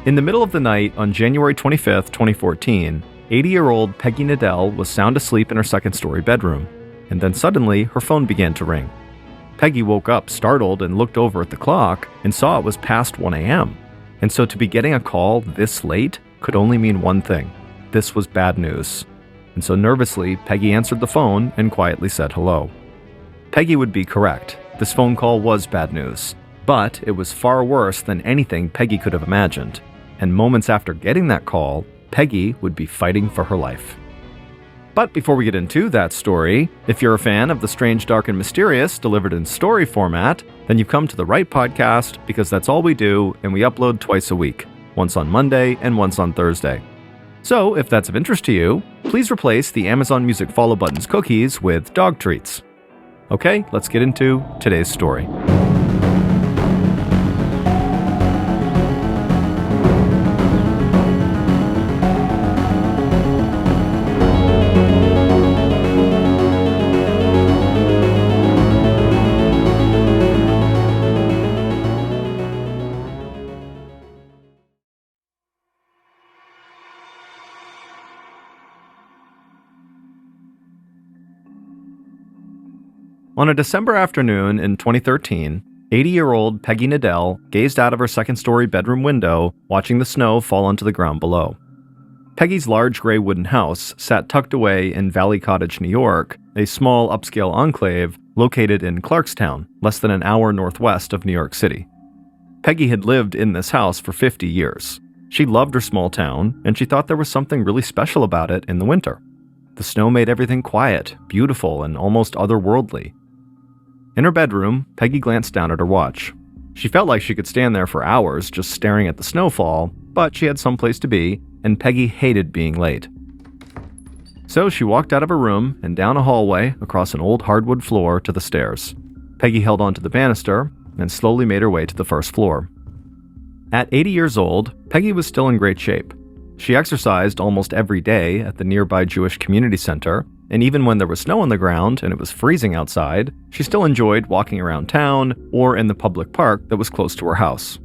In the middle of the night on January 25th, 2014, 80-year-old Peggy Nadell was sound asleep in her second-story bedroom, and then suddenly her phone began to ring. Peggy woke up startled and looked over at the clock and saw it was past 1 a.m. And so to be getting a call this late could only mean one thing. This was bad news. And so nervously, Peggy answered the phone and quietly said hello. Peggy would be correct. This phone call was bad news. But it was far worse than anything Peggy could have imagined. And moments after getting that call, Peggy would be fighting for her life. But before we get into that story, if you're a fan of the strange, dark, and mysterious delivered in story format, then you've come to the right podcast because that's all we do, and we upload twice a week, once on Monday and once on Thursday. So if that's of interest to you, please replace the Amazon Music follow button's cookies with dog treats. Okay, let's get into today's story. On a December afternoon in 2013, 80-year-old Peggy Nadell gazed out of her second-story bedroom window, watching the snow fall onto the ground below. Peggy's large gray wooden house sat tucked away in Valley Cottage, New York, a small upscale enclave located in Clarkstown, less than an hour northwest of New York City. Peggy had lived in this house for 50 years. She loved her small town, and she thought there was something really special about it in the winter. The snow made everything quiet, beautiful, and almost otherworldly. In her bedroom, Peggy glanced down at her watch. She felt like she could stand there for hours just staring at the snowfall, but she had someplace to be, and Peggy hated being late. So she walked out of her room and down a hallway across an old hardwood floor to the stairs. Peggy held onto the banister and slowly made her way to the first floor. At 80 years old, Peggy was still in great shape. She exercised almost every day at the nearby Jewish community center, and even when there was snow on the ground and it was freezing outside, she still enjoyed walking around town or in the public park that was close to her house.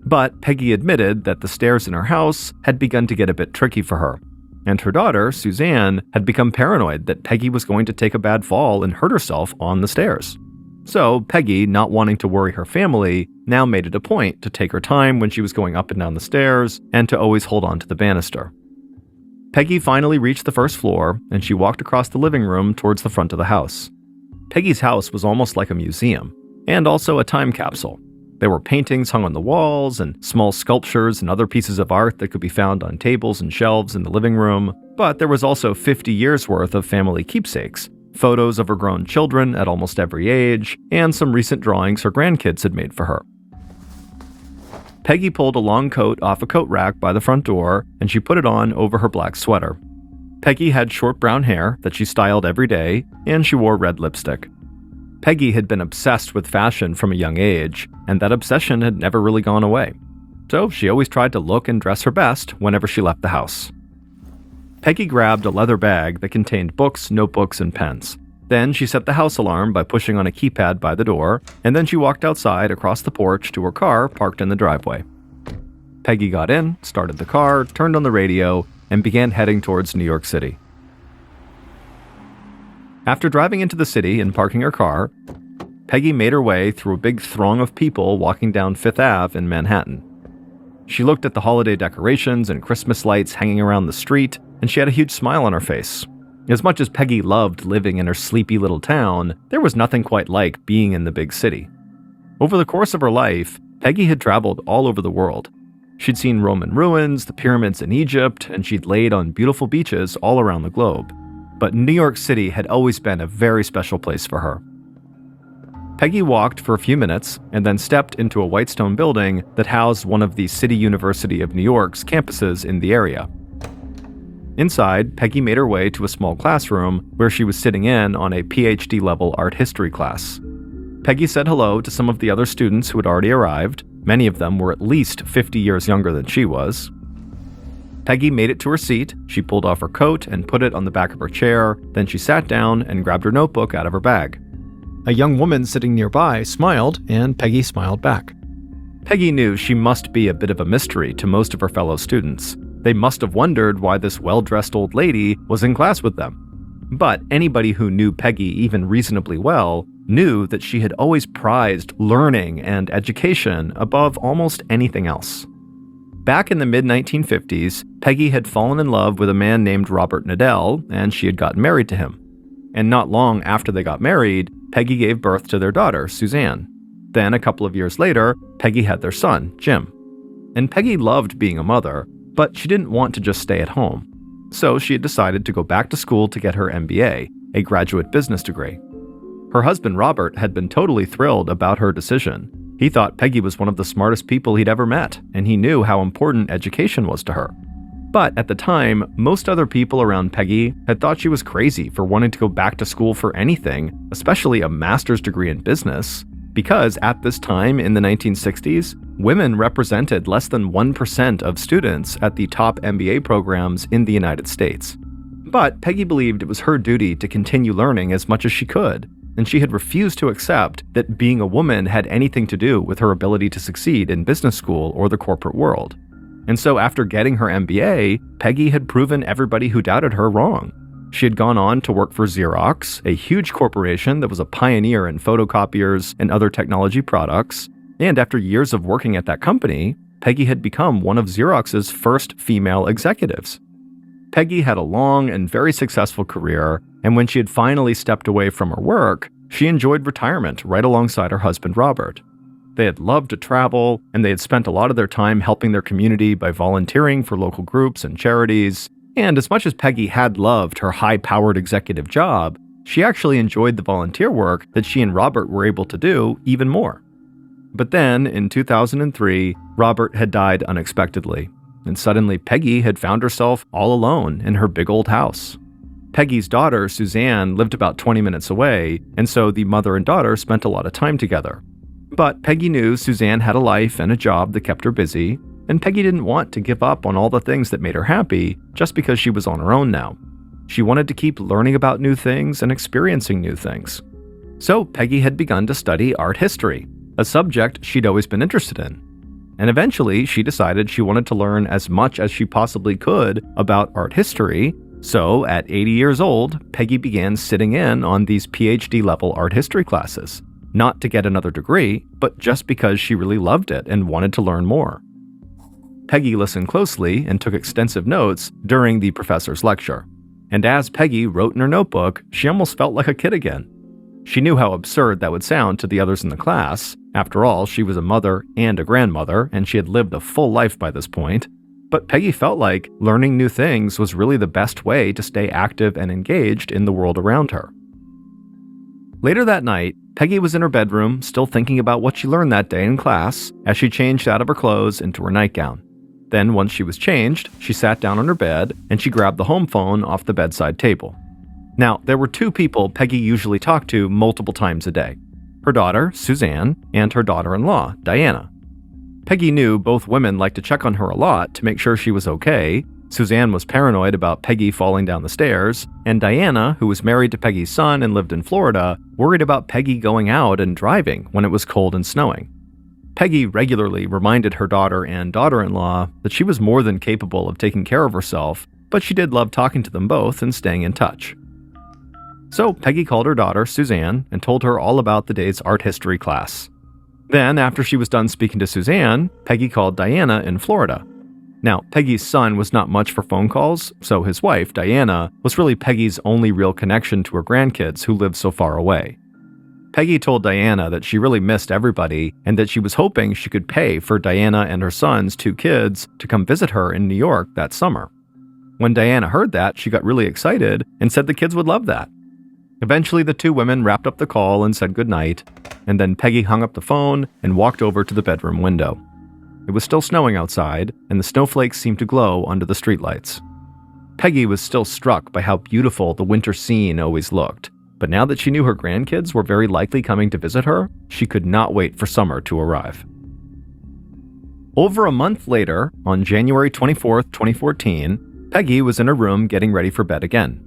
But Peggy admitted that the stairs in her house had begun to get a bit tricky for her, and her daughter, Suzanne, had become paranoid that Peggy was going to take a bad fall and hurt herself on the stairs. So Peggy, not wanting to worry her family, now made it a point to take her time when she was going up and down the stairs and to always hold on to the banister. Peggy finally reached the first floor, and she walked across the living room towards the front of the house. Peggy's house was almost like a museum, and also a time capsule. There were paintings hung on the walls, and small sculptures and other pieces of art that could be found on tables and shelves in the living room, but there was also 50 years' worth of family keepsakes, photos of her grown children at almost every age, and some recent drawings her grandkids had made for her. Peggy pulled a long coat off a coat rack by the front door, and she put it on over her black sweater. Peggy had short brown hair that she styled every day, and she wore red lipstick. Peggy had been obsessed with fashion from a young age, and that obsession had never really gone away. So she always tried to look and dress her best whenever she left the house. Peggy grabbed a leather bag that contained books, notebooks, and pens. Then she set the house alarm by pushing on a keypad by the door, and then she walked outside across the porch to her car parked in the driveway. Peggy got in, started the car, turned on the radio, and began heading towards New York City. After driving into the city and parking her car, Peggy made her way through a big throng of people walking down Fifth Ave in Manhattan. She looked at the holiday decorations and Christmas lights hanging around the street, and she had a huge smile on her face. As much as Peggy loved living in her sleepy little town, there was nothing quite like being in the big city. Over the course of her life, Peggy had traveled all over the world. She'd seen Roman ruins, the pyramids in Egypt, and she'd laid on beautiful beaches all around the globe. But New York City had always been a very special place for her. Peggy walked for a few minutes and then stepped into a white stone building that housed one of the City University of New York's campuses in the area. Inside, Peggy made her way to a small classroom where she was sitting in on a PhD-level art history class. Peggy said hello to some of the other students who had already arrived. Many of them were at least 50 years younger than she was. Peggy made it to her seat, she pulled off her coat and put it on the back of her chair, then she sat down and grabbed her notebook out of her bag. A young woman sitting nearby smiled, and Peggy smiled back. Peggy knew she must be a bit of a mystery to most of her fellow students. They must have wondered why this well-dressed old lady was in class with them. But anybody who knew Peggy even reasonably well knew that she had always prized learning and education above almost anything else. Back in the mid-1950s, Peggy had fallen in love with a man named Robert Nadell, and she had gotten married to him. And not long after they got married, Peggy gave birth to their daughter, Suzanne. Then, a couple of years later, Peggy had their son, Jim. And Peggy loved being a mother, but she didn't want to just stay at home. So she had decided to go back to school to get her MBA, a graduate business degree. Her husband, Robert, had been totally thrilled about her decision. He thought Peggy was one of the smartest people he'd ever met, and he knew how important education was to her. But at the time, most other people around Peggy had thought she was crazy for wanting to go back to school for anything, especially a master's degree in business, because at this time in the 1960s, women represented less than 1% of students at the top MBA programs in the United States. But Peggy believed it was her duty to continue learning as much as she could, and she had refused to accept that being a woman had anything to do with her ability to succeed in business school or the corporate world. And so after getting her MBA, Peggy had proven everybody who doubted her wrong. She had gone on to work for Xerox, a huge corporation that was a pioneer in photocopiers and other technology products, and after years of working at that company, Peggy had become one of Xerox's first female executives. Peggy had a long and very successful career, and when she had finally stepped away from her work, she enjoyed retirement right alongside her husband Robert. They had loved to travel, and they had spent a lot of their time helping their community by volunteering for local groups and charities. And as much as Peggy had loved her high-powered executive job, she actually enjoyed the volunteer work that she and Robert were able to do even more. But then, in 2003, Robert had died unexpectedly, and suddenly Peggy had found herself all alone in her big old house. Peggy's daughter, Suzanne, lived about 20 minutes away, and so the mother and daughter spent a lot of time together. But Peggy knew Suzanne had a life and a job that kept her busy, and Peggy didn't want to give up on all the things that made her happy just because she was on her own now. She wanted to keep learning about new things and experiencing new things. So Peggy had begun to study art history, a subject she'd always been interested in. And eventually, she decided she wanted to learn as much as she possibly could about art history. So at 80 years old, Peggy began sitting in on these PhD-level art history classes, not to get another degree, but just because she really loved it and wanted to learn more. Peggy listened closely and took extensive notes during the professor's lecture. And as Peggy wrote in her notebook, she almost felt like a kid again. She knew how absurd that would sound to the others in the class. After all, she was a mother and a grandmother, and she had lived a full life by this point. But Peggy felt like learning new things was really the best way to stay active and engaged in the world around her. Later that night, Peggy was in her bedroom, still thinking about what she learned that day in class, as she changed out of her clothes into her nightgown. Then, once she was changed, she sat down on her bed and she grabbed the home phone off the bedside table. Now, there were two people Peggy usually talked to multiple times a day: her daughter, Suzanne, and her daughter-in-law, Diana. Peggy knew both women liked to check on her a lot to make sure she was okay. Suzanne was paranoid about Peggy falling down the stairs, and Diana, who was married to Peggy's son and lived in Florida, worried about Peggy going out and driving when it was cold and snowing. Peggy regularly reminded her daughter and daughter-in-law that she was more than capable of taking care of herself, but she did love talking to them both and staying in touch. So Peggy called her daughter, Suzanne, and told her all about the day's art history class. Then, after she was done speaking to Suzanne, Peggy called Diana in Florida. Now, Peggy's son was not much for phone calls, so his wife, Diana, was really Peggy's only real connection to her grandkids who lived so far away. Peggy told Diana that she really missed everybody and that she was hoping she could pay for Diana and her son's 2 kids to come visit her in New York that summer. When Diana heard that, she got really excited and said the kids would love that. Eventually, the 2 women wrapped up the call and said goodnight, and then Peggy hung up the phone and walked over to the bedroom window. It was still snowing outside, and the snowflakes seemed to glow under the streetlights. Peggy was still struck by how beautiful the winter scene always looked, but now that she knew her grandkids were very likely coming to visit her, she could not wait for summer to arrive. Over a month later, on January 24, 2014, Peggy was in her room getting ready for bed again.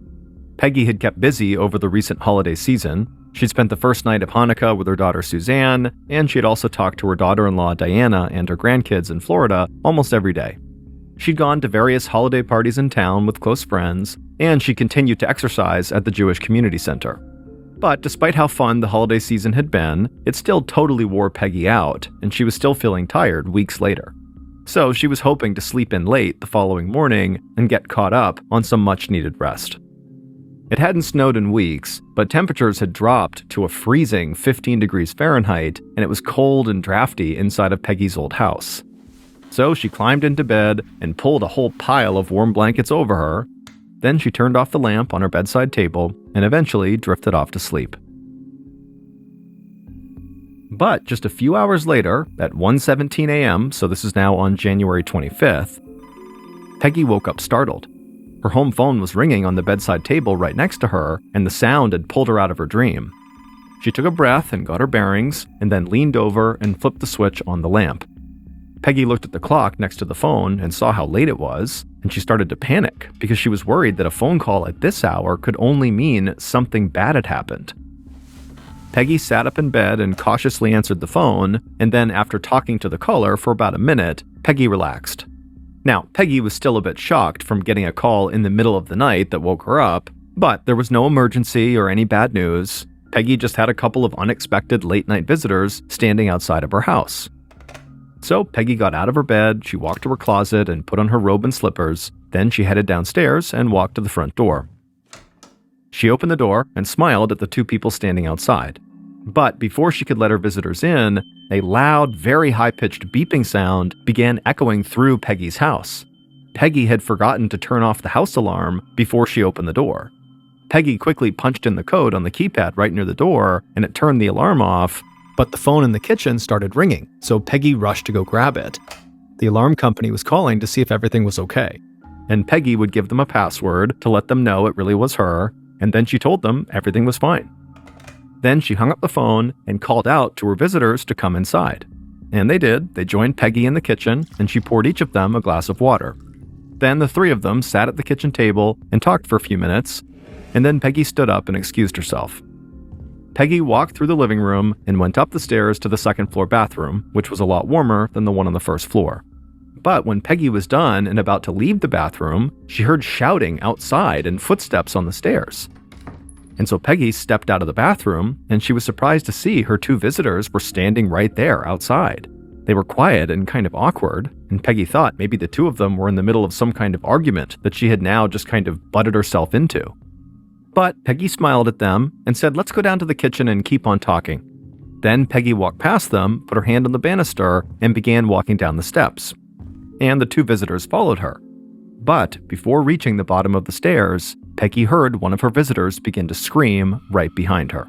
Peggy had kept busy over the recent holiday season. She'd spent the first night of Hanukkah with her daughter Suzanne, and she had also talked to her daughter-in-law Diana and her grandkids in Florida almost every day. She'd gone to various holiday parties in town with close friends, and she continued to exercise at the Jewish Community Center. But despite how fun the holiday season had been, it still totally wore Peggy out, and she was still feeling tired weeks later. So she was hoping to sleep in late the following morning and get caught up on some much-needed rest. It hadn't snowed in weeks, but temperatures had dropped to a freezing 15 degrees Fahrenheit, and it was cold and drafty inside of Peggy's old house. So she climbed into bed and pulled a whole pile of warm blankets over her. Then she turned off the lamp on her bedside table and eventually drifted off to sleep. But just a few hours later, at 1:17 a.m., so this is now on January 25th, Peggy woke up startled. Her home phone was ringing on the bedside table right next to her, and the sound had pulled her out of her dream. She took a breath and got her bearings, and then leaned over and flipped the switch on the lamp. Peggy looked at the clock next to the phone and saw how late it was, and she started to panic because she was worried that a phone call at this hour could only mean something bad had happened. Peggy sat up in bed and cautiously answered the phone, and then after talking to the caller for about a minute, Peggy relaxed. Now, Peggy was still a bit shocked from getting a call in the middle of the night that woke her up, but there was no emergency or any bad news. Peggy just had a couple of unexpected late-night visitors standing outside of her house. So Peggy got out of her bed, she walked to her closet and put on her robe and slippers, then she headed downstairs and walked to the front door. She opened the door and smiled at the two people standing outside. But before she could let her visitors in, a loud, very high-pitched beeping sound began echoing through Peggy's house. Peggy had forgotten to turn off the house alarm before she opened the door. Peggy quickly punched in the code on the keypad right near the door, and it turned the alarm off, but the phone in the kitchen started ringing, so Peggy rushed to go grab it. The alarm company was calling to see if everything was okay, and Peggy would give them a password to let them know it really was her, and then she told them everything was fine. Then she hung up the phone and called out to her visitors to come inside. And they did. They joined Peggy in the kitchen, and she poured each of them a glass of water. Then the three of them sat at the kitchen table and talked for a few minutes, and then Peggy stood up and excused herself. Peggy walked through the living room and went up the stairs to the second-floor bathroom, which was a lot warmer than the one on the first floor. But when Peggy was done and about to leave the bathroom, she heard shouting outside and footsteps on the stairs. And so Peggy stepped out of the bathroom, and she was surprised to see her two visitors were standing right there outside. They were quiet and kind of awkward, and Peggy thought maybe the two of them were in the middle of some kind of argument that she had now just kind of butted herself into. But Peggy smiled at them and said, "Let's go down to the kitchen and keep on talking." Then Peggy walked past them, put her hand on the banister, and began walking down the steps. And the two visitors followed her. But before reaching the bottom of the stairs, Peggy heard one of her visitors begin to scream right behind her.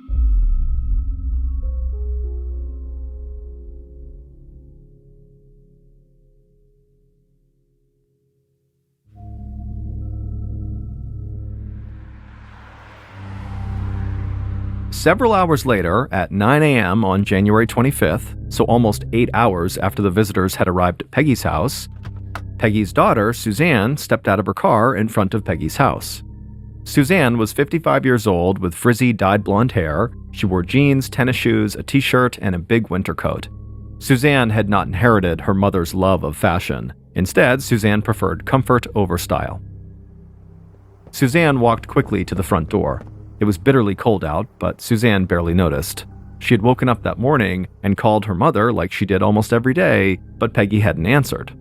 Several hours later, at 9 a.m. on January 25th, so almost 8 hours after the visitors had arrived at Peggy's house, Peggy's daughter, Suzanne, stepped out of her car in front of Peggy's house. Suzanne was 55 years old with frizzy dyed blonde hair. She wore jeans, tennis shoes, a t-shirt, and a big winter coat. Suzanne had not inherited her mother's love of fashion. Instead, Suzanne preferred comfort over style. Suzanne walked quickly to the front door. It was bitterly cold out, but Suzanne barely noticed. She had woken up that morning and called her mother like she did almost every day, but Peggy hadn't answered.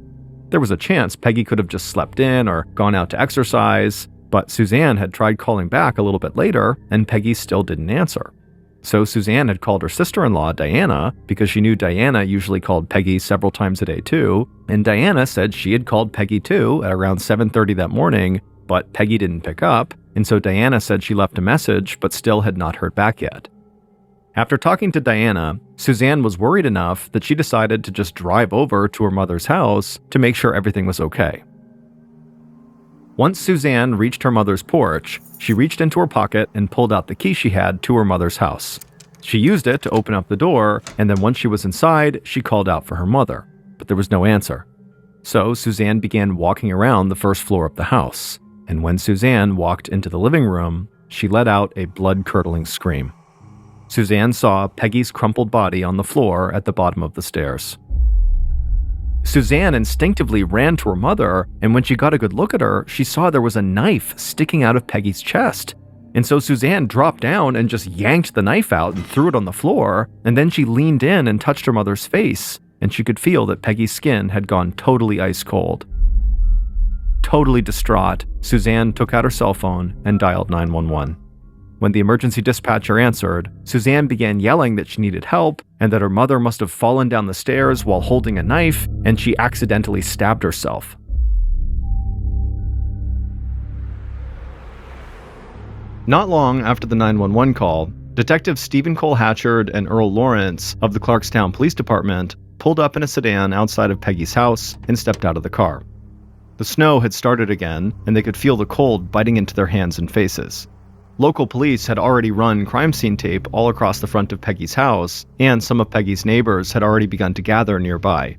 There was a chance Peggy could have just slept in or gone out to exercise, but Suzanne had tried calling back a little bit later, and Peggy still didn't answer. So Suzanne had called her sister-in-law, Diana, because she knew Diana usually called Peggy several times a day too, and Diana said she had called Peggy too at around 7:30 that morning, but Peggy didn't pick up, and so Diana said she left a message but still had not heard back yet. After talking to Diana, Suzanne was worried enough that she decided to just drive over to her mother's house to make sure everything was okay. Once Suzanne reached her mother's porch, she reached into her pocket and pulled out the key she had to her mother's house. She used it to open up the door, and then once she was inside, she called out for her mother, but there was no answer. So Suzanne began walking around the first floor of the house, and when Suzanne walked into the living room, she let out a blood-curdling scream. Suzanne saw Peggy's crumpled body on the floor at the bottom of the stairs. Suzanne instinctively ran to her mother, and when she got a good look at her, she saw there was a knife sticking out of Peggy's chest. And so Suzanne dropped down and just yanked the knife out and threw it on the floor, and then she leaned in and touched her mother's face, and she could feel that Peggy's skin had gone totally ice cold. Totally distraught, Suzanne took out her cell phone and dialed 911. When the emergency dispatcher answered, Suzanne began yelling that she needed help and that her mother must have fallen down the stairs while holding a knife and she accidentally stabbed herself. Not long after the 911 call, Detectives Stephen Cole Hatchard and Earl Lawrence of the Clarkstown Police Department pulled up in a sedan outside of Peggy's house and stepped out of the car. The snow had started again, and they could feel the cold biting into their hands and faces. Local police had already run crime scene tape all across the front of Peggy's house, and some of Peggy's neighbors had already begun to gather nearby.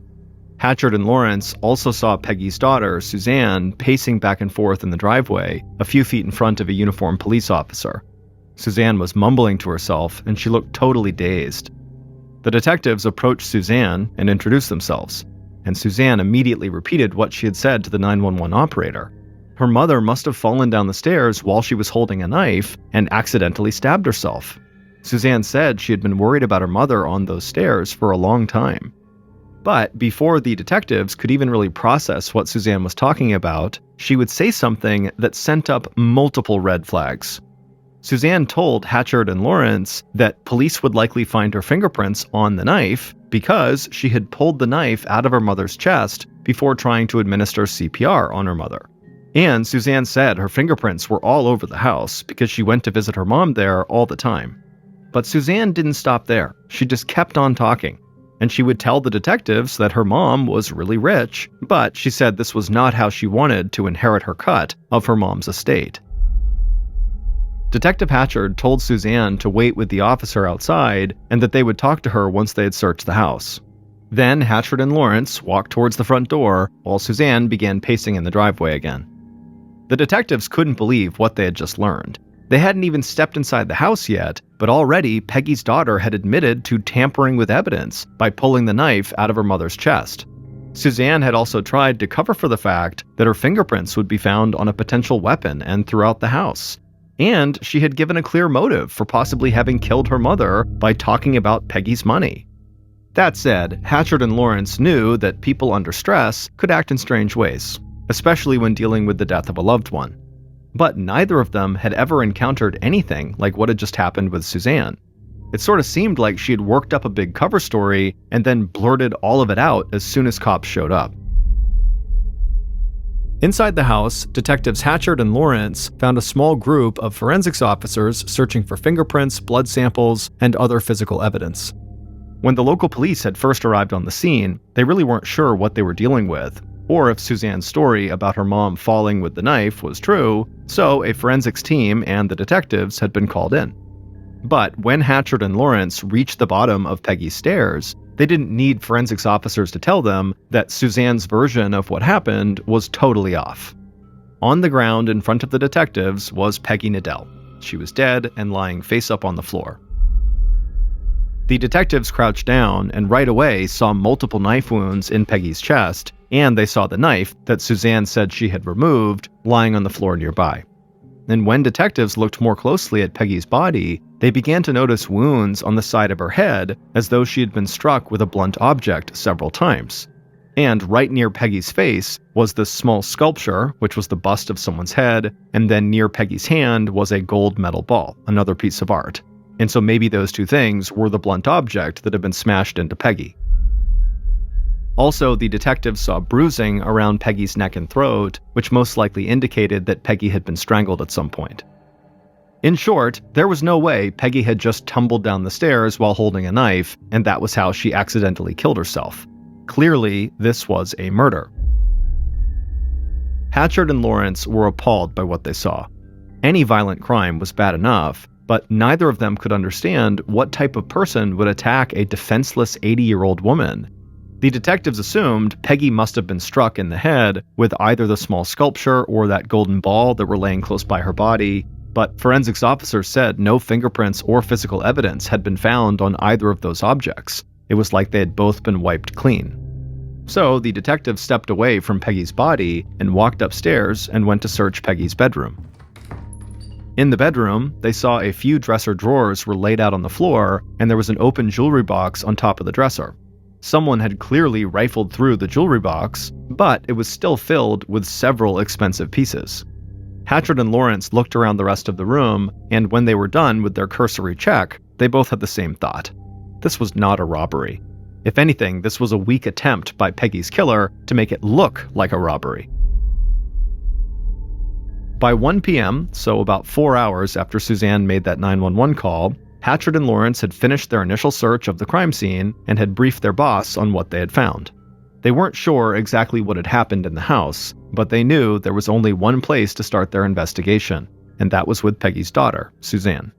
Hatchard and Lawrence also saw Peggy's daughter, Suzanne, pacing back and forth in the driveway, a few feet in front of a uniformed police officer. Suzanne was mumbling to herself, and she looked totally dazed. The detectives approached Suzanne and introduced themselves, and Suzanne immediately repeated what she had said to the 911 operator. Her mother must have fallen down the stairs while she was holding a knife and accidentally stabbed herself. Suzanne said she had been worried about her mother on those stairs for a long time. But before the detectives could even really process what Suzanne was talking about, she would say something that sent up multiple red flags. Suzanne told Hatchard and Lawrence that police would likely find her fingerprints on the knife because she had pulled the knife out of her mother's chest before trying to administer CPR on her mother. And Suzanne said her fingerprints were all over the house because she went to visit her mom there all the time. But Suzanne didn't stop there. She just kept on talking. And she would tell the detectives that her mom was really rich, but she said this was not how she wanted to inherit her cut of her mom's estate. Detective Hatchard told Suzanne to wait with the officer outside and that they would talk to her once they had searched the house. Then Hatchard and Lawrence walked towards the front door while Suzanne began pacing in the driveway again. The detectives couldn't believe what they had just learned. They hadn't even stepped inside the house yet, but already Peggy's daughter had admitted to tampering with evidence by pulling the knife out of her mother's chest. Suzanne had also tried to cover for the fact that her fingerprints would be found on a potential weapon and throughout the house. And she had given a clear motive for possibly having killed her mother by talking about Peggy's money. That said, Hatchard and Lawrence knew that people under stress could act in strange ways, especially when dealing with the death of a loved one. But neither of them had ever encountered anything like what had just happened with Suzanne. It sort of seemed like she had worked up a big cover story and then blurted all of it out as soon as cops showed up. Inside the house, detectives Hatchard and Lawrence found a small group of forensics officers searching for fingerprints, blood samples, and other physical evidence. When the local police had first arrived on the scene, they really weren't sure what they were dealing with, or if Suzanne's story about her mom falling with the knife was true, so a forensics team and the detectives had been called in. But when Hatchard and Lawrence reached the bottom of Peggy's stairs, they didn't need forensics officers to tell them that Suzanne's version of what happened was totally off. On the ground in front of the detectives was Peggy Nadell. She was dead and lying face up on the floor. The detectives crouched down and right away saw multiple knife wounds in Peggy's chest, and they saw the knife that Suzanne said she had removed lying on the floor nearby. And when detectives looked more closely at Peggy's body, they began to notice wounds on the side of her head as though she had been struck with a blunt object several times. And right near Peggy's face was this small sculpture, which was the bust of someone's head, and then near Peggy's hand was a gold metal ball, another piece of art. And so maybe those two things were the blunt object that had been smashed into Peggy. Also, the detectives saw bruising around Peggy's neck and throat, which most likely indicated that Peggy had been strangled at some point. In short, there was no way Peggy had just tumbled down the stairs while holding a knife, and that was how she accidentally killed herself. Clearly, this was a murder. Hatchard and Lawrence were appalled by what they saw. Any violent crime was bad enough, but neither of them could understand what type of person would attack a defenseless 80-year-old woman. The detectives assumed Peggy must have been struck in the head with either the small sculpture or that golden ball that were laying close by her body, but forensics officers said no fingerprints or physical evidence had been found on either of those objects. It was like they had both been wiped clean. So the detectives stepped away from Peggy's body and walked upstairs and went to search Peggy's bedroom. In the bedroom, they saw a few dresser drawers were laid out on the floor, and there was an open jewelry box on top of the dresser. Someone had clearly rifled through the jewelry box, but it was still filled with several expensive pieces. Hatchard and Lawrence looked around the rest of the room, and when they were done with their cursory check, they both had the same thought. This was not a robbery. If anything, this was a weak attempt by Peggy's killer to make it look like a robbery. By 1 p.m., so about 4 hours after Suzanne made that 911 call, Hatchard and Lawrence had finished their initial search of the crime scene and had briefed their boss on what they had found. They weren't sure exactly what had happened in the house, but they knew there was only one place to start their investigation, and that was with Peggy's daughter, Suzanne.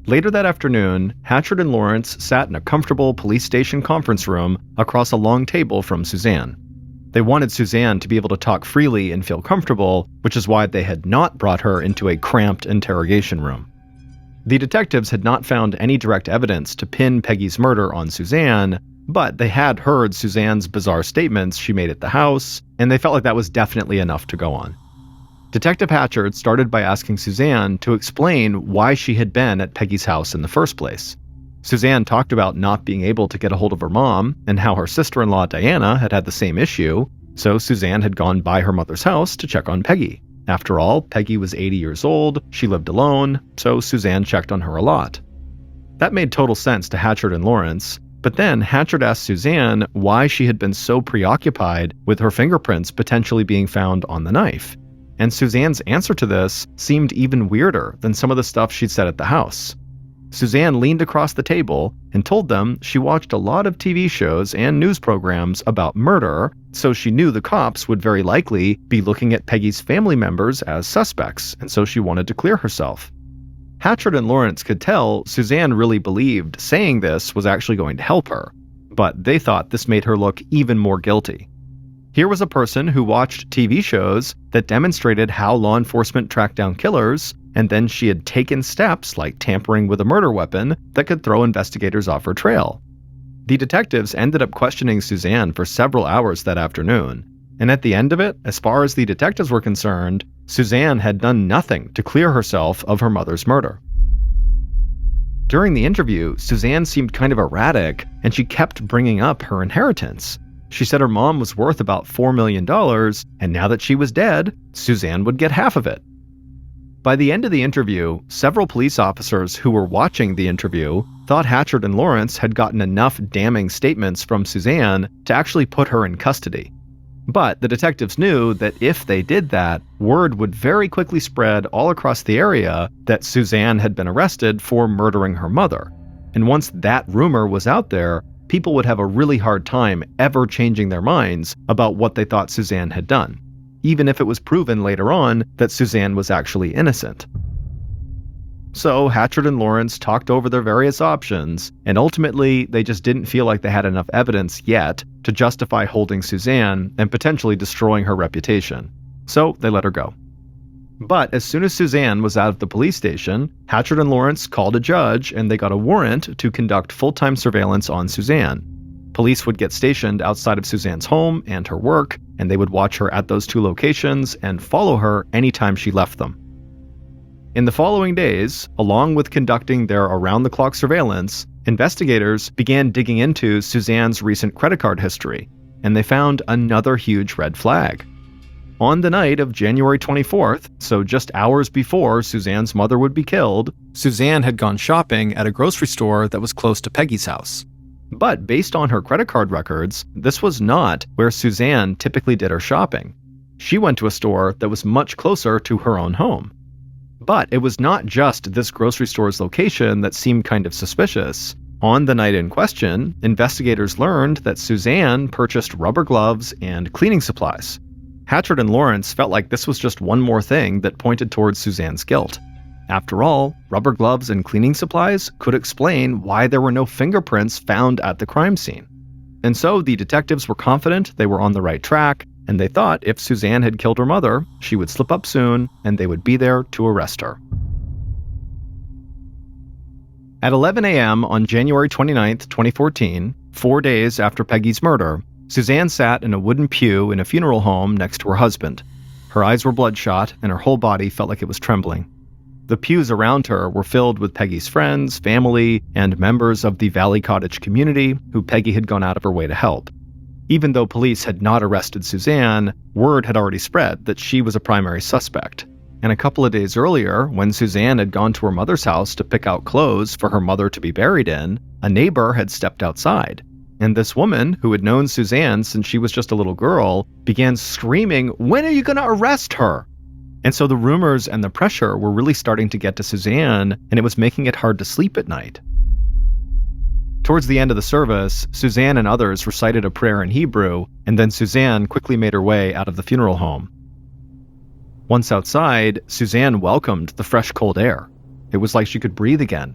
Later that afternoon, Hatchard and Lawrence sat in a comfortable police station conference room across a long table from Suzanne. They wanted Suzanne to be able to talk freely and feel comfortable, which is why they had not brought her into a cramped interrogation room. The detectives had not found any direct evidence to pin Peggy's murder on Suzanne, but they had heard Suzanne's bizarre statements she made at the house, and they felt like that was definitely enough to go on. Detective Hatchard started by asking Suzanne to explain why she had been at Peggy's house in the first place. Suzanne talked about not being able to get a hold of her mom and how her sister-in-law Diana had had the same issue, so Suzanne had gone by her mother's house to check on Peggy. After all, Peggy was 80 years old, she lived alone, so Suzanne checked on her a lot. That made total sense to Hatchard and Lawrence, but then Hatchard asked Suzanne why she had been so preoccupied with her fingerprints potentially being found on the knife. And Suzanne's answer to this seemed even weirder than some of the stuff she'd said at the house. Suzanne leaned across the table and told them she watched a lot of TV shows and news programs about murder, so she knew the cops would very likely be looking at Peggy's family members as suspects, and so she wanted to clear herself. Hatchard and Lawrence could tell Suzanne really believed saying this was actually going to help her, but they thought this made her look even more guilty. Here was a person who watched TV shows that demonstrated how law enforcement tracked down killers, and then she had taken steps like tampering with a murder weapon that could throw investigators off her trail. The detectives ended up questioning Suzanne for several hours that afternoon, and at the end of it, as far as the detectives were concerned, Suzanne had done nothing to clear herself of her mother's murder. During the interview, Suzanne seemed kind of erratic, and she kept bringing up her inheritance. She said her mom was worth about $4 million, and now that she was dead, Suzanne would get half of it. By the end of the interview, several police officers who were watching the interview thought Hatchard and Lawrence had gotten enough damning statements from Suzanne to actually put her in custody. But the detectives knew that if they did that, word would very quickly spread all across the area that Suzanne had been arrested for murdering her mother. And once that rumor was out there, people would have a really hard time ever changing their minds about what they thought Suzanne had done, even if it was proven later on that Suzanne was actually innocent. So Hatchard and Lawrence talked over their various options, and ultimately they just didn't feel like they had enough evidence yet to justify holding Suzanne and potentially destroying her reputation. So they let her go. But as soon as Suzanne was out of the police station, Hatchard and Lawrence called a judge and they got a warrant to conduct full-time surveillance on Suzanne. Police would get stationed outside of Suzanne's home and her work, and they would watch her at those two locations and follow her anytime she left them. In the following days, along with conducting their around-the-clock surveillance, investigators began digging into Suzanne's recent credit card history, and they found another huge red flag. On the night of January 24th, so just hours before Suzanne's mother would be killed, Suzanne had gone shopping at a grocery store that was close to Peggy's house. But based on her credit card records, this was not where Suzanne typically did her shopping. She went to a store that was much closer to her own home. But it was not just this grocery store's location that seemed kind of suspicious. On the night in question, investigators learned that Suzanne purchased rubber gloves and cleaning supplies. Hatchard and Lawrence felt like this was just one more thing that pointed towards Suzanne's guilt. After all, rubber gloves and cleaning supplies could explain why there were no fingerprints found at the crime scene. And so the detectives were confident they were on the right track, and they thought if Suzanne had killed her mother, she would slip up soon, and they would be there to arrest her. At 11 a.m. on January 29, 2014, 4 days after Peggy's murder, Suzanne sat in a wooden pew in a funeral home next to her husband. Her eyes were bloodshot, and her whole body felt like it was trembling. The pews around her were filled with Peggy's friends, family, and members of the Valley Cottage community who Peggy had gone out of her way to help. Even though police had not arrested Suzanne, word had already spread that she was a primary suspect. And a couple of days earlier, when Suzanne had gone to her mother's house to pick out clothes for her mother to be buried in, a neighbor had stepped outside. And this woman, who had known Suzanne since she was just a little girl, began screaming, "When are you going to arrest her?" And so the rumors and the pressure were really starting to get to Suzanne, and it was making it hard to sleep at night. Towards the end of the service, Suzanne and others recited a prayer in Hebrew, and then Suzanne quickly made her way out of the funeral home. Once outside, Suzanne welcomed the fresh, cold air. It was like she could breathe again.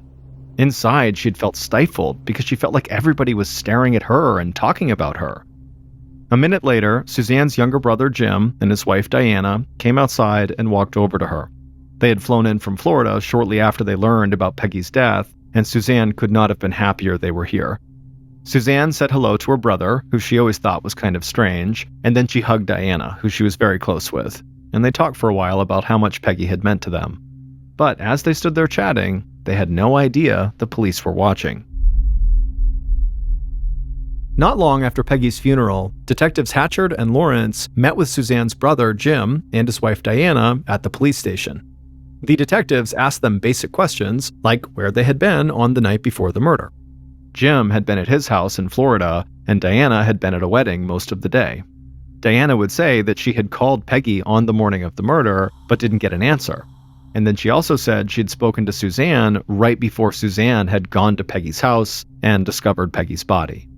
Inside, she'd felt stifled because she felt like everybody was staring at her and talking about her. A minute later, Suzanne's younger brother Jim and his wife Diana came outside and walked over to her. They had flown in from Florida shortly after they learned about Peggy's death, and Suzanne could not have been happier they were here. Suzanne said hello to her brother, who she always thought was kind of strange, and then she hugged Diana, who she was very close with, and they talked for a while about how much Peggy had meant to them. But as they stood there chatting, they had no idea the police were watching. Not long after Peggy's funeral, Detectives Hatchard and Lawrence met with Suzanne's brother, Jim, and his wife, Diana, at the police station. The detectives asked them basic questions, like where they had been on the night before the murder. Jim had been at his house in Florida, and Diana had been at a wedding most of the day. Diana would say that she had called Peggy on the morning of the murder, but didn't get an answer. And then she also said she'd spoken to Suzanne right before Suzanne had gone to Peggy's house and discovered Peggy's body.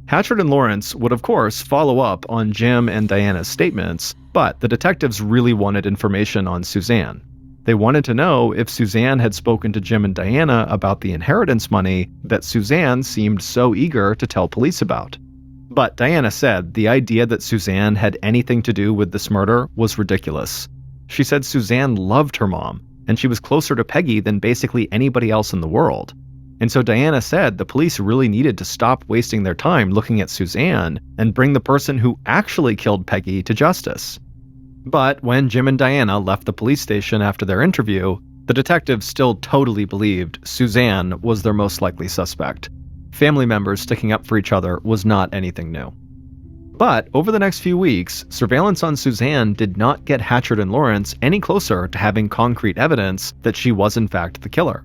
Hatchard and Lawrence would, of course, follow up on Jim and Diana's statements, but the detectives really wanted information on Suzanne. They wanted to know if Suzanne had spoken to Jim and Diana about the inheritance money that Suzanne seemed so eager to tell police about. But Diana said the idea that Suzanne had anything to do with this murder was ridiculous. She said Suzanne loved her mom, and she was closer to Peggy than basically anybody else in the world. And so Diana said the police really needed to stop wasting their time looking at Suzanne and bring the person who actually killed Peggy to justice. But when Jim and Diana left the police station after their interview, the detectives still totally believed Suzanne was their most likely suspect. Family members sticking up for each other was not anything new. But over the next few weeks, surveillance on Suzanne did not get Hatchard and Lawrence any closer to having concrete evidence that she was in fact the killer.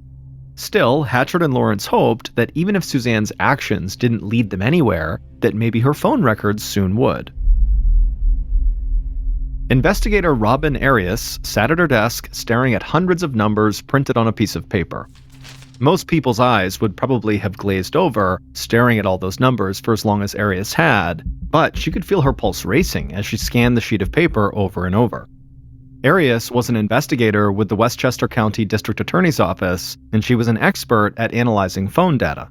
Still, Hatchard and Lawrence hoped that even if Suzanne's actions didn't lead them anywhere, that maybe her phone records soon would. Investigator Robin Arias sat at her desk staring at hundreds of numbers printed on a piece of paper. Most people's eyes would probably have glazed over, staring at all those numbers for as long as Arias had, but she could feel her pulse racing as she scanned the sheet of paper over and over. Arias was an investigator with the Westchester County District Attorney's Office, and she was an expert at analyzing phone data.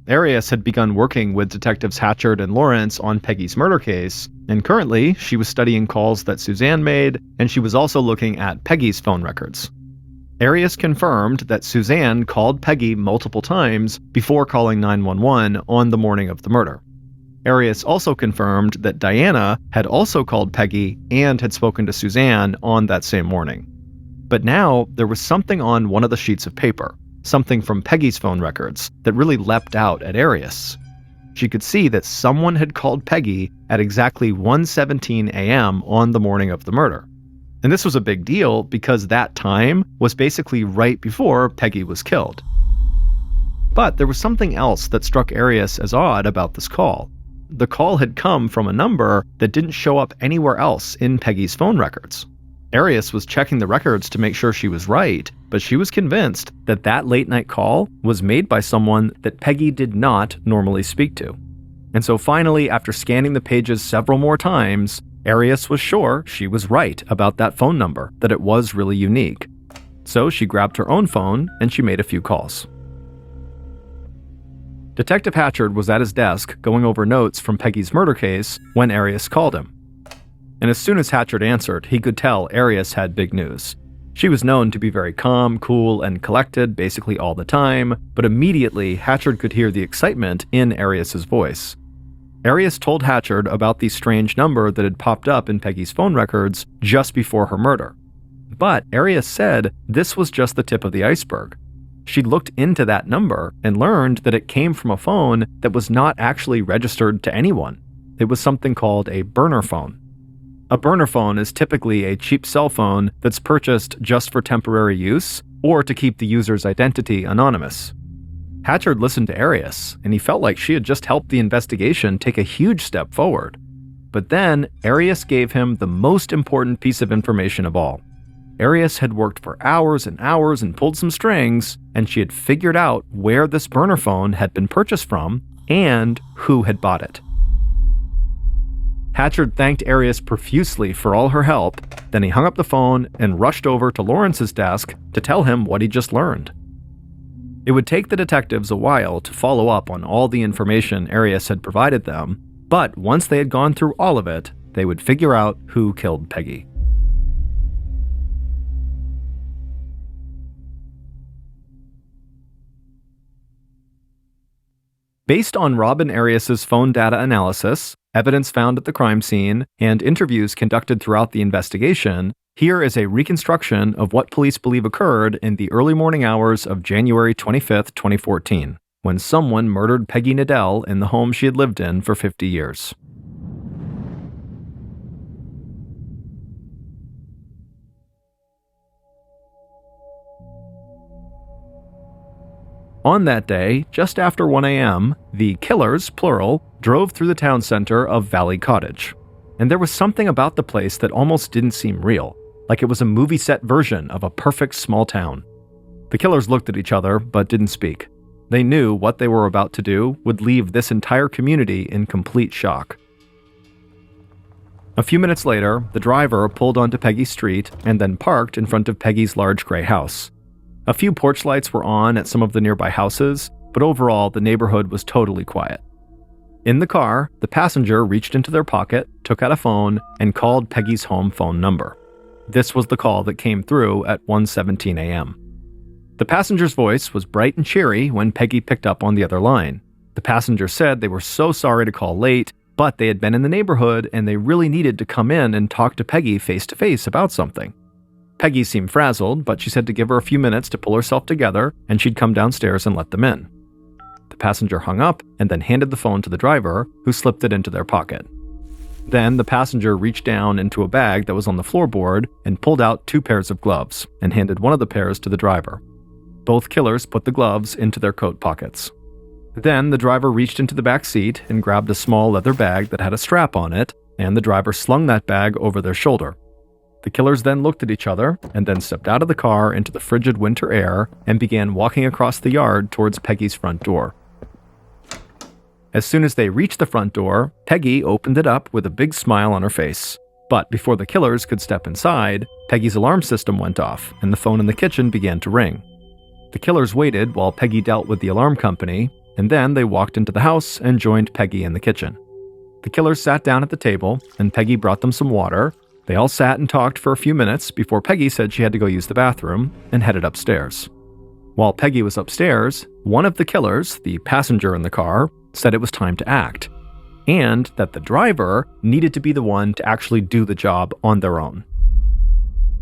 Arias had begun working with Detectives Hatchard and Lawrence on Peggy's murder case, and currently she was studying calls that Suzanne made, and she was also looking at Peggy's phone records. Arias confirmed that Suzanne called Peggy multiple times before calling 911 on the morning of the murder. Arias also confirmed that Diana had also called Peggy and had spoken to Suzanne on that same morning. But now there was something on one of the sheets of paper, something from Peggy's phone records, that really leapt out at Arias. She could see that someone had called Peggy at exactly 1:17 a.m. on the morning of the murder. And this was a big deal because that time was basically right before Peggy was killed. But there was something else that struck Arias as odd about this call. The call had come from a number that didn't show up anywhere else in Peggy's phone records. Arias was checking the records to make sure she was right, but she was convinced that that late-night call was made by someone that Peggy did not normally speak to. And so finally, after scanning the pages several more times, Arias was sure she was right about that phone number, that it was really unique. So she grabbed her own phone and she made a few calls. Detective Hatchard was at his desk going over notes from Peggy's murder case when Arias called him. And as soon as Hatchard answered, he could tell Arias had big news. She was known to be very calm, cool, and collected basically all the time, but immediately Hatchard could hear the excitement in Arias's voice. Arias told Hatchard about the strange number that had popped up in Peggy's phone records just before her murder. But Arias said this was just the tip of the iceberg. She looked into that number and learned that it came from a phone that was not actually registered to anyone. It was something called a burner phone. A burner phone is typically a cheap cell phone that's purchased just for temporary use or to keep the user's identity anonymous. Hatchard listened to Arias, and he felt like she had just helped the investigation take a huge step forward. But then, Arias gave him the most important piece of information of all. Arias had worked for hours and hours and pulled some strings, and she had figured out where this burner phone had been purchased from and who had bought it. Hatchard thanked Arias profusely for all her help, then he hung up the phone and rushed over to Lawrence's desk to tell him what he just learned. It would take the detectives a while to follow up on all the information Arias had provided them, but once they had gone through all of it, they would figure out who killed Peggy. Based on Robin Arias's phone data analysis, evidence found at the crime scene, and interviews conducted throughout the investigation, here is a reconstruction of what police believe occurred in the early morning hours of January 25, 2014, when someone murdered Peggy Nadell in the home she had lived in for 50 years. On that day, just after 1 a.m., the killers, plural, drove through the town center of Valley Cottage. And there was something about the place that almost didn't seem real, like it was a movie set version of a perfect small town. The killers looked at each other, but didn't speak. They knew what they were about to do would leave this entire community in complete shock. A few minutes later, the driver pulled onto Peggy's street and then parked in front of Peggy's large gray house. A few porch lights were on at some of the nearby houses, but overall the neighborhood was totally quiet. In the car, the passenger reached into their pocket, took out a phone, and called Peggy's home phone number. This was the call that came through at 1:17 a.m. The passenger's voice was bright and cheery when Peggy picked up on the other line. The passenger said they were so sorry to call late, but they had been in the neighborhood and they really needed to come in and talk to Peggy face-to-face about something. Peggy seemed frazzled, but she said to give her a few minutes to pull herself together and she'd come downstairs and let them in. The passenger hung up and then handed the phone to the driver, who slipped it into their pocket. Then the passenger reached down into a bag that was on the floorboard and pulled out 2 pairs of gloves and handed one of the pairs to the driver. Both killers put the gloves into their coat pockets. Then the driver reached into the back seat and grabbed a small leather bag that had a strap on it, and the driver slung that bag over their shoulder. The killers then looked at each other and then stepped out of the car into the frigid winter air and began walking across the yard towards Peggy's front door. As soon as they reached the front door, Peggy opened it up with a big smile on her face. But before the killers could step inside, Peggy's alarm system went off and the phone in the kitchen began to ring. The killers waited while Peggy dealt with the alarm company, and then they walked into the house and joined Peggy in the kitchen. The killers sat down at the table and Peggy brought them some water. They all sat and talked for a few minutes before Peggy said she had to go use the bathroom and headed upstairs. While Peggy was upstairs, one of the killers, the passenger in the car, said it was time to act, and that the driver needed to be the one to actually do the job on their own.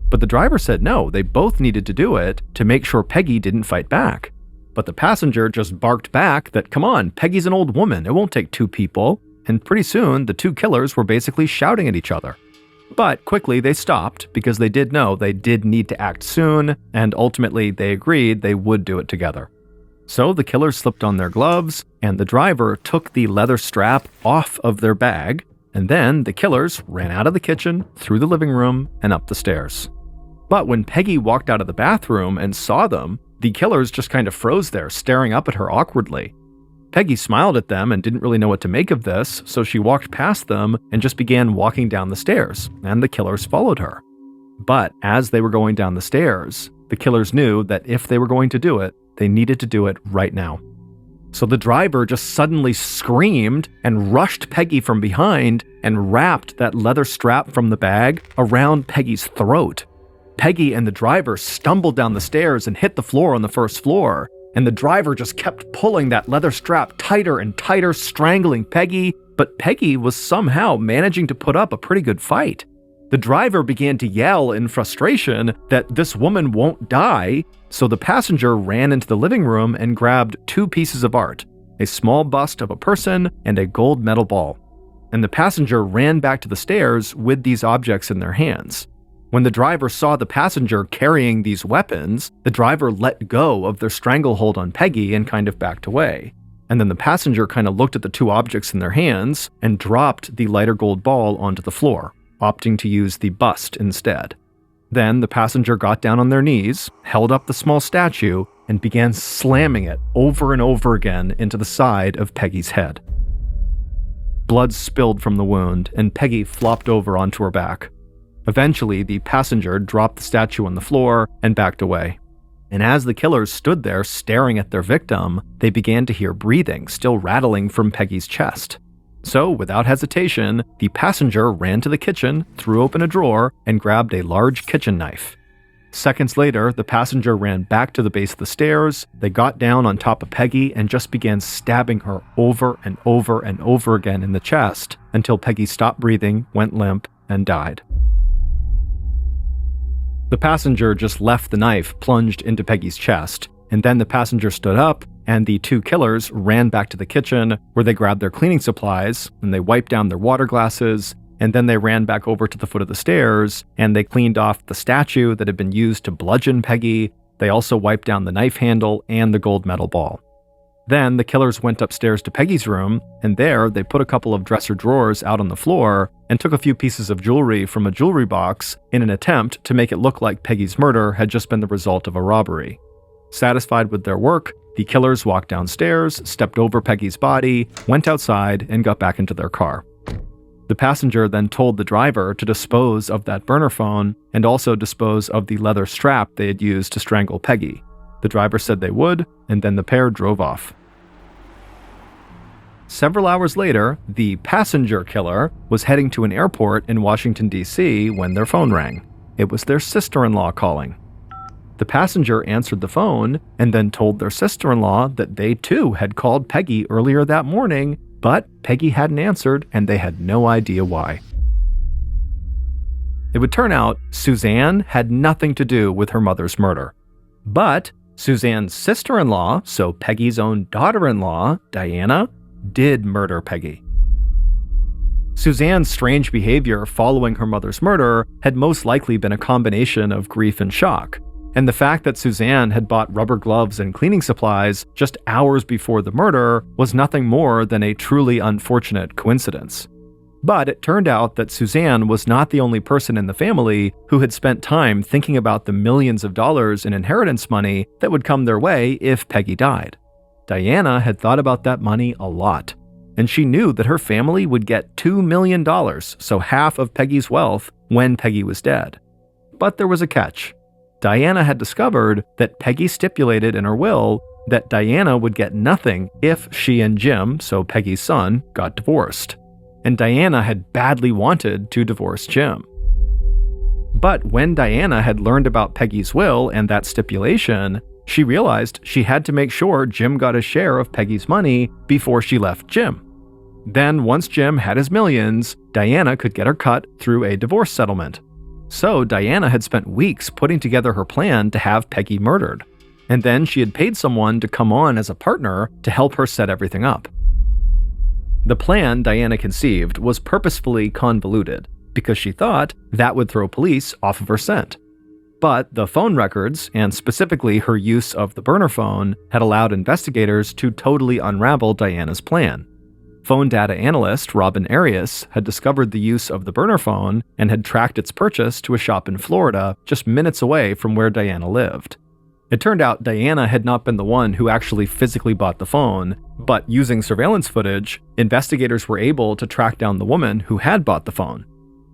But the driver said no, they both needed to do it to make sure Peggy didn't fight back. But the passenger just barked back that, come on, Peggy's an old woman, it won't take 2 people, and pretty soon the 2 killers were basically shouting at each other. But quickly they stopped because they did know they did need to act soon, and ultimately they agreed they would do it together. So the killers slipped on their gloves, and the driver took the leather strap off of their bag, and then the killers ran out of the kitchen, through the living room, and up the stairs. But when Peggy walked out of the bathroom and saw them, the killers just kind of froze there, staring up at her awkwardly. Peggy smiled at them and didn't really know what to make of this, so she walked past them and just began walking down the stairs, and the killers followed her. But as they were going down the stairs, the killers knew that if they were going to do it, they needed to do it right now. So the driver just suddenly screamed and rushed Peggy from behind and wrapped that leather strap from the bag around Peggy's throat. Peggy and the driver stumbled down the stairs and hit the floor on the first floor, and the driver just kept pulling that leather strap tighter and tighter, strangling Peggy, but Peggy was somehow managing to put up a pretty good fight. The driver began to yell in frustration that this woman won't die, so the passenger ran into the living room and grabbed 2 pieces of art, a small bust of a person and a gold medal ball. And the passenger ran back to the stairs with these objects in their hands. When the driver saw the passenger carrying these weapons, the driver let go of their stranglehold on Peggy and kind of backed away. And then the passenger kind of looked at the 2 objects in their hands and dropped the lighter gold ball onto the floor, opting to use the bust instead. Then the passenger got down on their knees, held up the small statue, and began slamming it over and over again into the side of Peggy's head. Blood spilled from the wound, and Peggy flopped over onto her back. Eventually, the passenger dropped the statue on the floor and backed away. And as the killers stood there staring at their victim, they began to hear breathing still rattling from Peggy's chest. So, without hesitation, the passenger ran to the kitchen, threw open a drawer, and grabbed a large kitchen knife. Seconds later, the passenger ran back to the base of the stairs. They got down on top of Peggy and just began stabbing her over and over and over again in the chest until Peggy stopped breathing, went limp, and died. The passenger just left the knife plunged into Peggy's chest, and then the passenger stood up, and the 2 killers ran back to the kitchen where they grabbed their cleaning supplies and they wiped down their water glasses, and then they ran back over to the foot of the stairs and they cleaned off the statue that had been used to bludgeon Peggy. They also wiped down the knife handle and the gold medal ball. Then the killers went upstairs to Peggy's room, and there they put a couple of dresser drawers out on the floor and took a few pieces of jewelry from a jewelry box in an attempt to make it look like Peggy's murder had just been the result of a robbery. Satisfied with their work, the killers walked downstairs, stepped over Peggy's body, went outside, and got back into their car. The passenger then told the driver to dispose of that burner phone and also dispose of the leather strap they had used to strangle Peggy. The driver said they would, and then the pair drove off. Several hours later, the passenger killer was heading to an airport in Washington, D.C. when their phone rang. It was their sister-in-law calling. The passenger answered the phone and then told their sister-in-law that they too had called Peggy earlier that morning, but Peggy hadn't answered and they had no idea why. It would turn out Suzanne had nothing to do with her mother's murder. But Suzanne's sister-in-law, so Peggy's own daughter-in-law, Diana, did murder Peggy. Suzanne's strange behavior following her mother's murder had most likely been a combination of grief and shock. And the fact that Suzanne had bought rubber gloves and cleaning supplies just hours before the murder was nothing more than a truly unfortunate coincidence. But it turned out that Suzanne was not the only person in the family who had spent time thinking about the millions of dollars in inheritance money that would come their way if Peggy died. Diana had thought about that money a lot, and she knew that her family would get $2 million, so half of Peggy's wealth, when Peggy was dead. But there was a catch. Diana had discovered that Peggy stipulated in her will that Diana would get nothing if she and Jim, so Peggy's son, got divorced. And Diana had badly wanted to divorce Jim. But when Diana had learned about Peggy's will and that stipulation, she realized she had to make sure Jim got a share of Peggy's money before she left Jim. Then, once Jim had his millions, Diana could get her cut through a divorce settlement. So Diana had spent weeks putting together her plan to have Peggy murdered. And then she had paid someone to come on as a partner to help her set everything up. The plan Diana conceived was purposefully convoluted because she thought that would throw police off of her scent. But the phone records, and specifically her use of the burner phone, had allowed investigators to totally unravel Diana's plan. Phone data analyst Robin Arias had discovered the use of the burner phone and had tracked its purchase to a shop in Florida just minutes away from where Diana lived. It turned out Diana had not been the one who actually physically bought the phone, but using surveillance footage, investigators were able to track down the woman who had bought the phone.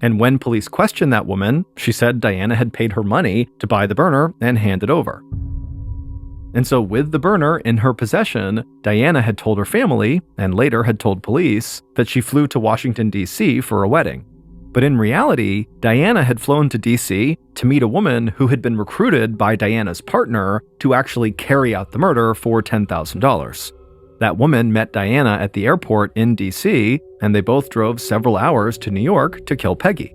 And when police questioned that woman, she said Diana had paid her money to buy the burner and hand it over. And so with the burner in her possession, Diana had told her family, and later had told police, that she flew to Washington, D.C. for a wedding. But in reality, Diana had flown to D.C. to meet a woman who had been recruited by Diana's partner to actually carry out the murder for $10,000. That woman met Diana at the airport in D.C., and they both drove several hours to New York to kill Peggy.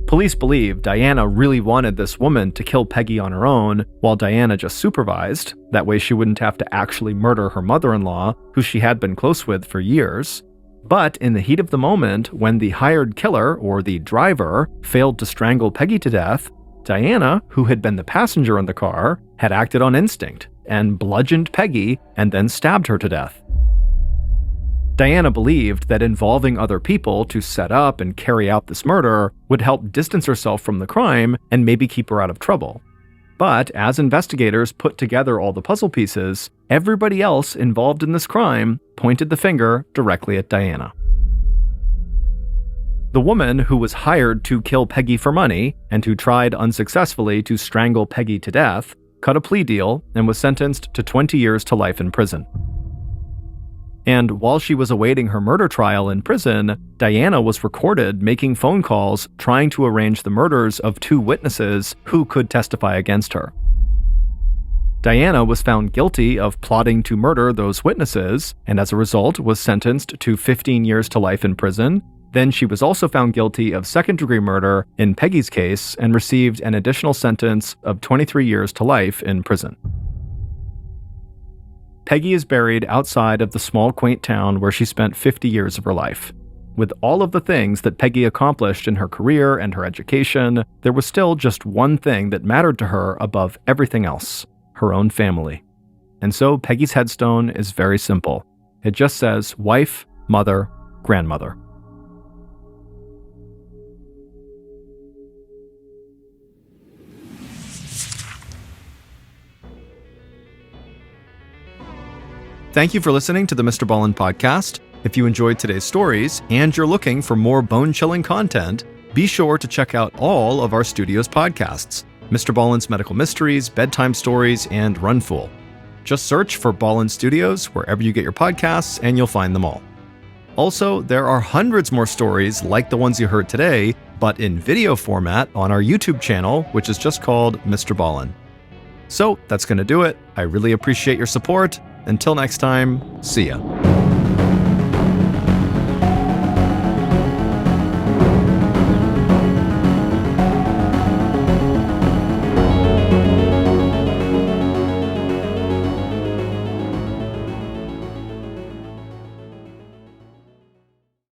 Police believe Diana really wanted this woman to kill Peggy on her own, while Diana just supervised. That way she wouldn't have to actually murder her mother-in-law, who she had been close with for years. But in the heat of the moment, when the hired killer, or the driver, failed to strangle Peggy to death, Diana, who had been the passenger in the car, had acted on instinct and bludgeoned Peggy and then stabbed her to death. Diana believed that involving other people to set up and carry out this murder would help distance herself from the crime and maybe keep her out of trouble. But as investigators put together all the puzzle pieces, everybody else involved in this crime pointed the finger directly at Diana. The woman who was hired to kill Peggy for money and who tried unsuccessfully to strangle Peggy to death cut a plea deal and was sentenced to 20 years to life in prison. And while she was awaiting her murder trial in prison, Diana was recorded making phone calls trying to arrange the murders of 2 witnesses who could testify against her. Diana was found guilty of plotting to murder those witnesses, and as a result was sentenced to 15 years to life in prison. Then she was also found guilty of second-degree murder in Peggy's case and received an additional sentence of 23 years to life in prison. Peggy is buried outside of the small, quaint town where she spent 50 years of her life. With all of the things that Peggy accomplished in her career and her education, there was still just one thing that mattered to her above everything else: her own family. And so Peggy's headstone is very simple. It just says wife, mother, grandmother. Thank you for listening to the Mr. Ballen Podcast. If you enjoyed today's stories and you're looking for more bone-chilling content, be sure to check out all of our studio's podcasts: Mr. Ballen's Medical Mysteries, Bedtime Stories, and Runfool. Just search for Ballen Studios wherever you get your podcasts and you'll find them all. Also, there are hundreds more stories like the ones you heard today, but in video format on our YouTube channel, which is just called Mr. Ballen. So that's going to do it. I really appreciate your support. Until next time, see ya.